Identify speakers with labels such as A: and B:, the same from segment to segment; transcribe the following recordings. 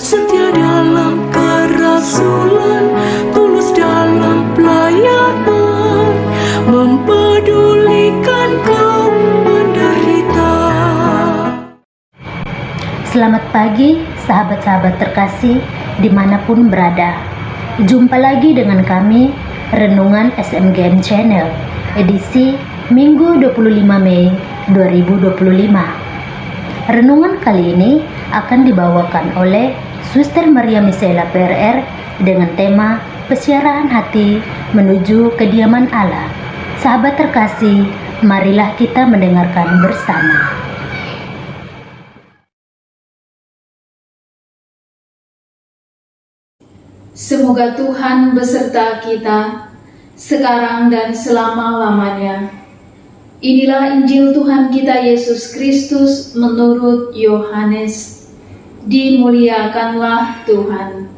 A: setia dalam kerasulan, tulus dalam pelayanan, mempedulikan kaum penderita.
B: Selamat pagi, sahabat-sahabat terkasih dimanapun berada. Jumpa lagi dengan kami, Renungan SMGM Channel, edisi Minggu 25 Mei 2025. Renungan kali ini akan dibawakan oleh Suster Maria Misaela PRR dengan tema Pesiaraan Hati Menuju Kediaman Allah. Sahabat terkasih, marilah kita mendengarkan bersama.
C: Semoga Tuhan beserta kita sekarang dan selama-lamanya. Inilah Injil Tuhan kita Yesus Kristus menurut Yohanes. Dimuliakanlah Tuhan.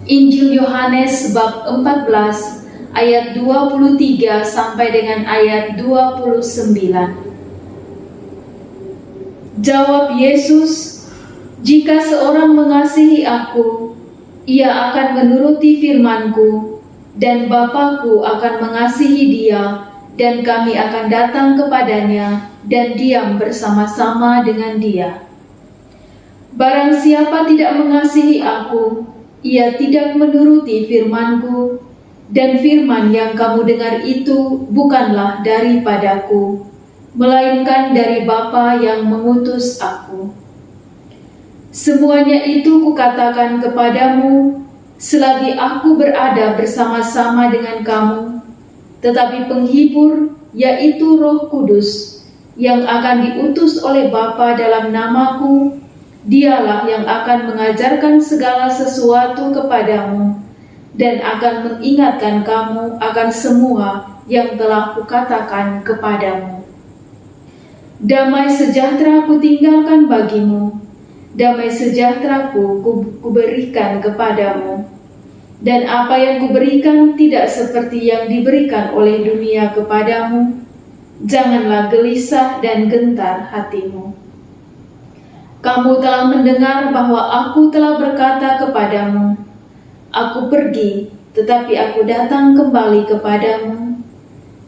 C: Injil Yohanes bab 14 ayat 23 sampai dengan ayat 29. Jawab Yesus, "Jika seorang mengasihi aku, ia akan menuruti firman-Ku, dan Bapa-Ku akan mengasihi dia, dan kami akan datang kepadanya dan diam bersama-sama dengan dia. Barang siapa tidak mengasihi aku, ia tidak menuruti firman-Ku, dan firman yang kamu dengar itu bukanlah daripadaku, melainkan dari Bapa yang mengutus aku. Semuanya itu kukatakan kepadamu, selagi aku berada bersama-sama dengan kamu. Tetapi penghibur, yaitu Roh Kudus, yang akan diutus oleh Bapa dalam namaku, dialah yang akan mengajarkan segala sesuatu kepadamu, dan akan mengingatkan kamu akan semua yang telah kukatakan kepadamu. Damai sejahtera kutinggalkan bagimu, damai sejahtera-Ku kuberikan kepadamu. Dan apa yang kuberikan tidak seperti yang diberikan oleh dunia kepadamu. Janganlah gelisah dan gentar hatimu. Kamu telah mendengar bahwa aku telah berkata kepadamu, aku pergi, tetapi aku datang kembali kepadamu.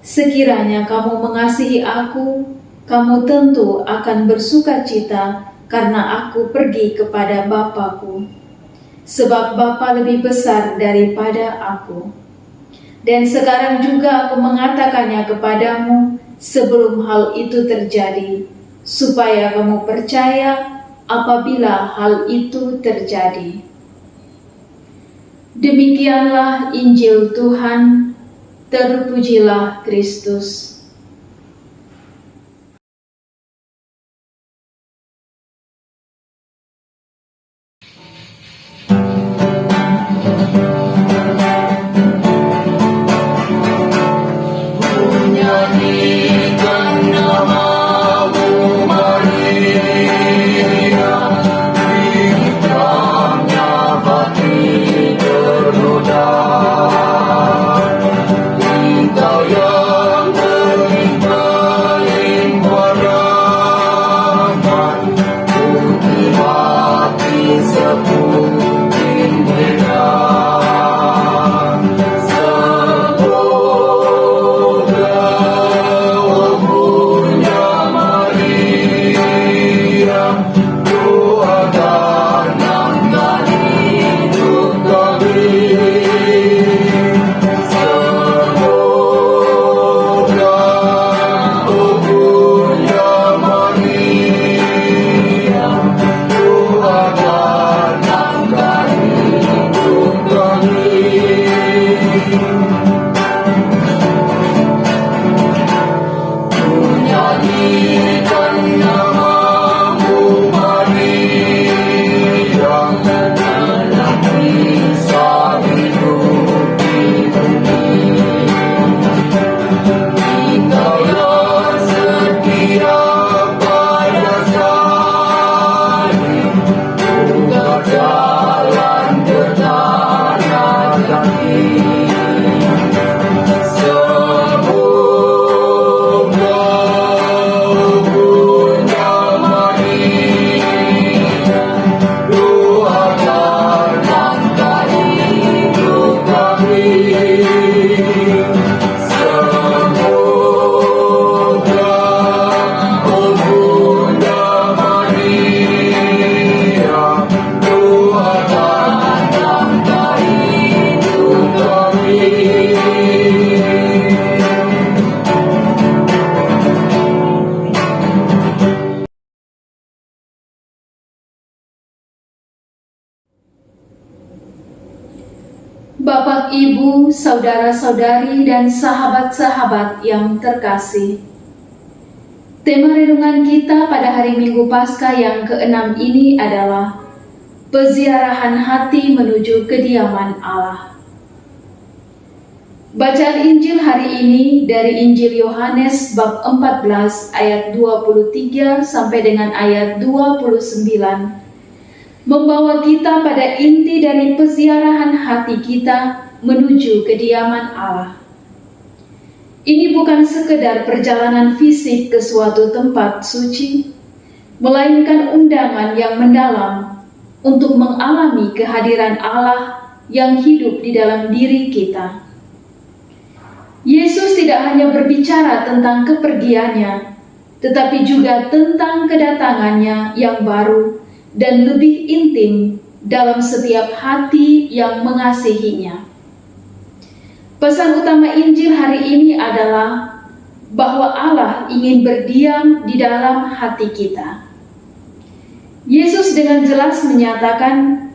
C: Sekiranya kamu mengasihi aku, kamu tentu akan bersukacita karena aku pergi kepada Bapa-Ku. Sebab Bapa lebih besar daripada aku. Dan sekarang juga aku mengatakannya kepadamu sebelum hal itu terjadi, supaya kamu percaya apabila hal itu terjadi." Demikianlah Injil Tuhan, terpujilah Kristus.
D: Seperti
C: Bapak, Ibu, saudara-saudari, dan sahabat-sahabat yang terkasih, tema renungan kita pada hari Minggu Paskah yang ke-6 ini adalah peziarahan hati menuju kediaman Allah. Bacaan Injil hari ini dari Injil Yohanes bab 14 ayat 23 sampai dengan ayat 29 membawa kita pada inti dari peziarahan hati kita menuju kediaman Allah. Ini bukan sekedar perjalanan fisik ke suatu tempat suci, melainkan undangan yang mendalam untuk mengalami kehadiran Allah yang hidup di dalam diri kita. Yesus tidak hanya berbicara tentang kepergiannya, tetapi juga tentang kedatangannya yang baru dan lebih intim dalam setiap hati yang mengasihinya. Pesan utama Injil hari ini adalah bahwa Allah ingin berdiam di dalam hati kita. Yesus dengan jelas menyatakan,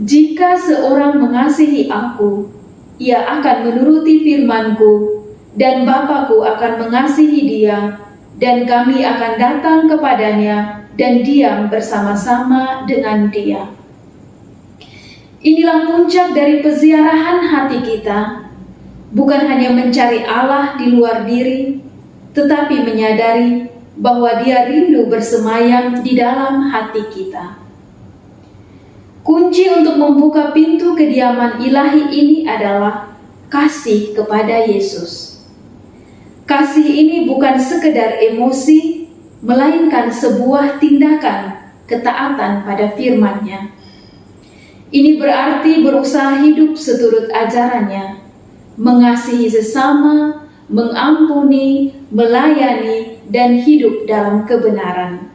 C: "Jika seorang mengasihi Aku, ia akan menuruti firman-Ku, dan Bapa-Ku akan mengasihi dia, dan kami akan datang kepadanya dan diam bersama-sama dengan dia." Inilah puncak dari peziarahan hati kita, bukan hanya mencari Allah di luar diri, tetapi menyadari bahwa Dia rindu bersemayam di dalam hati kita. Kunci untuk membuka pintu kediaman ilahi ini adalah kasih kepada Yesus. Kasih ini bukan sekedar emosi, melainkan sebuah tindakan ketaatan pada firman-Nya. Ini berarti berusaha hidup seturut ajarannya, mengasihi sesama, mengampuni, melayani, dan hidup dalam kebenaran.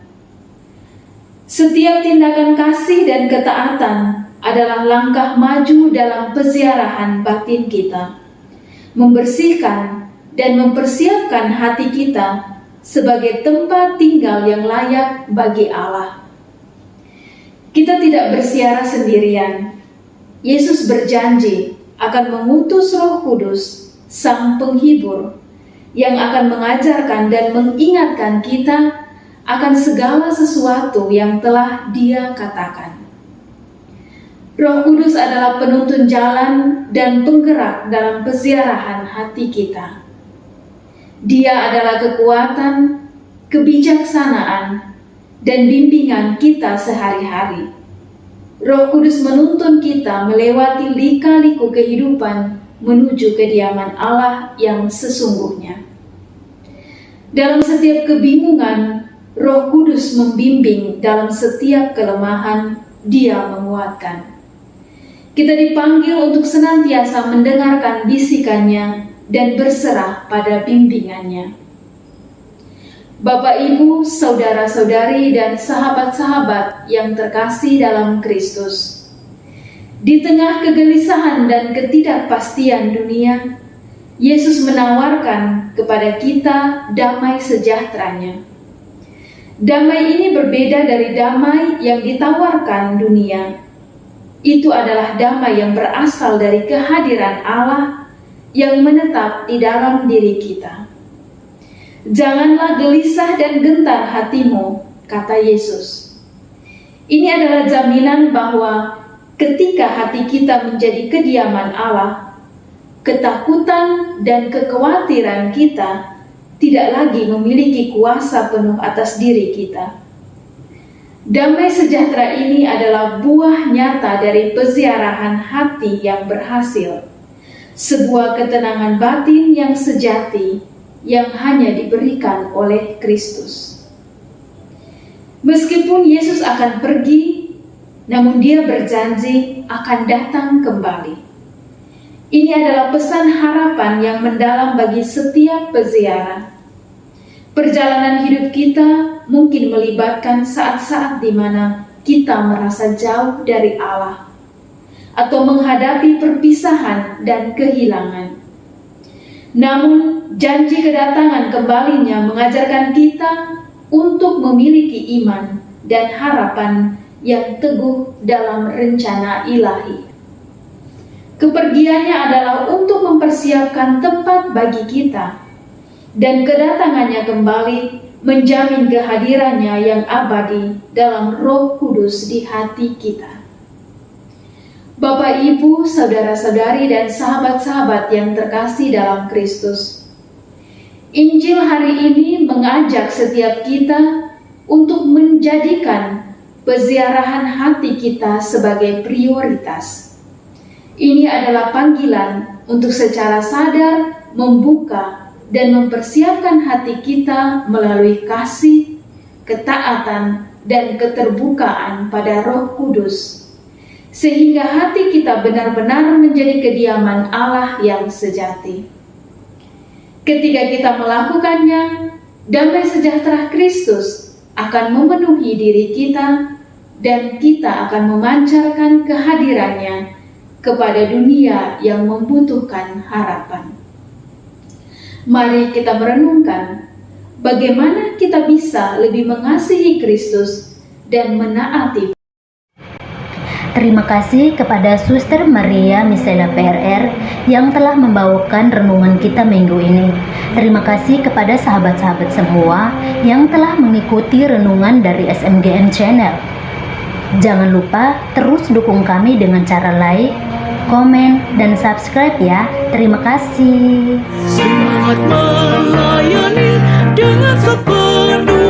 C: Setiap tindakan kasih dan ketaatan adalah langkah maju dalam peziarahan batin kita, membersihkan dan mempersiapkan hati kita sebagai tempat tinggal yang layak bagi Allah. Kita tidak bersiara sendirian. Yesus berjanji akan mengutus Roh Kudus, Sang Penghibur, yang akan mengajarkan dan mengingatkan kita akan segala sesuatu yang telah Dia katakan. Roh Kudus adalah penuntun jalan dan penggerak dalam peziarahan hati kita. Dia adalah kekuatan, kebijaksanaan, dan bimbingan kita sehari-hari. Roh Kudus menuntun kita melewati lika-liku kehidupan menuju kediaman Allah yang sesungguhnya. Dalam setiap kebingungan, Roh Kudus membimbing. Dalam setiap kelemahan, Dia menguatkan. Kita dipanggil untuk senantiasa mendengarkan bisikannya dan berserah pada bimbingannya. Bapak, Ibu, saudara-saudari, dan sahabat-sahabat yang terkasih dalam Kristus, di tengah kegelisahan dan ketidakpastian dunia, Yesus menawarkan kepada kita damai sejahtera-Nya. Damai ini berbeda dari damai yang ditawarkan dunia. Itu adalah damai yang berasal dari kehadiran Allah yang menetap di dalam diri kita. "Janganlah gelisah dan gentar hatimu," kata Yesus. Ini adalah jaminan bahwa ketika hati kita menjadi kediaman Allah, ketakutan dan kekhawatiran kita tidak lagi memiliki kuasa penuh atas diri kita. Damai sejahtera ini adalah buah nyata dari peziarahan hati yang berhasil, sebuah ketenangan batin yang sejati yang hanya diberikan oleh Kristus. Meskipun Yesus akan pergi, namun Dia berjanji akan datang kembali. Ini adalah pesan harapan yang mendalam bagi setiap peziarah. Perjalanan hidup kita mungkin melibatkan saat-saat di mana kita merasa jauh dari Allah, atau menghadapi perpisahan dan kehilangan. Namun, janji kedatangan kembalinya mengajarkan kita untuk memiliki iman dan harapan yang teguh dalam rencana ilahi. Kepergiannya adalah untuk mempersiapkan tempat bagi kita, dan kedatangannya kembali menjamin kehadirannya yang abadi dalam Roh Kudus di hati kita. Bapak, Ibu, saudara-saudari, dan sahabat-sahabat yang terkasih dalam Kristus, Injil hari ini mengajak setiap kita untuk menjadikan peziarahan hati kita sebagai prioritas. Ini adalah panggilan untuk secara sadar membuka dan mempersiapkan hati kita melalui kasih, ketaatan, dan keterbukaan pada Roh Kudus, sehingga hati kita benar-benar menjadi kediaman Allah yang sejati. Ketika kita melakukannya, damai sejahtera Kristus akan memenuhi diri kita, dan kita akan memancarkan kehadirannya kepada dunia yang membutuhkan harapan. Mari kita merenungkan bagaimana kita bisa lebih mengasihi Kristus dan menaati.
B: Terima kasih kepada Suster Maria Misela PRR yang telah membawakan renungan kita minggu ini. Terima kasih kepada sahabat-sahabat semua yang telah mengikuti renungan dari SMGM Channel. Jangan lupa terus dukung kami dengan cara like, komen, dan subscribe ya. Terima kasih.
A: Semangat melayani dengan sepenuh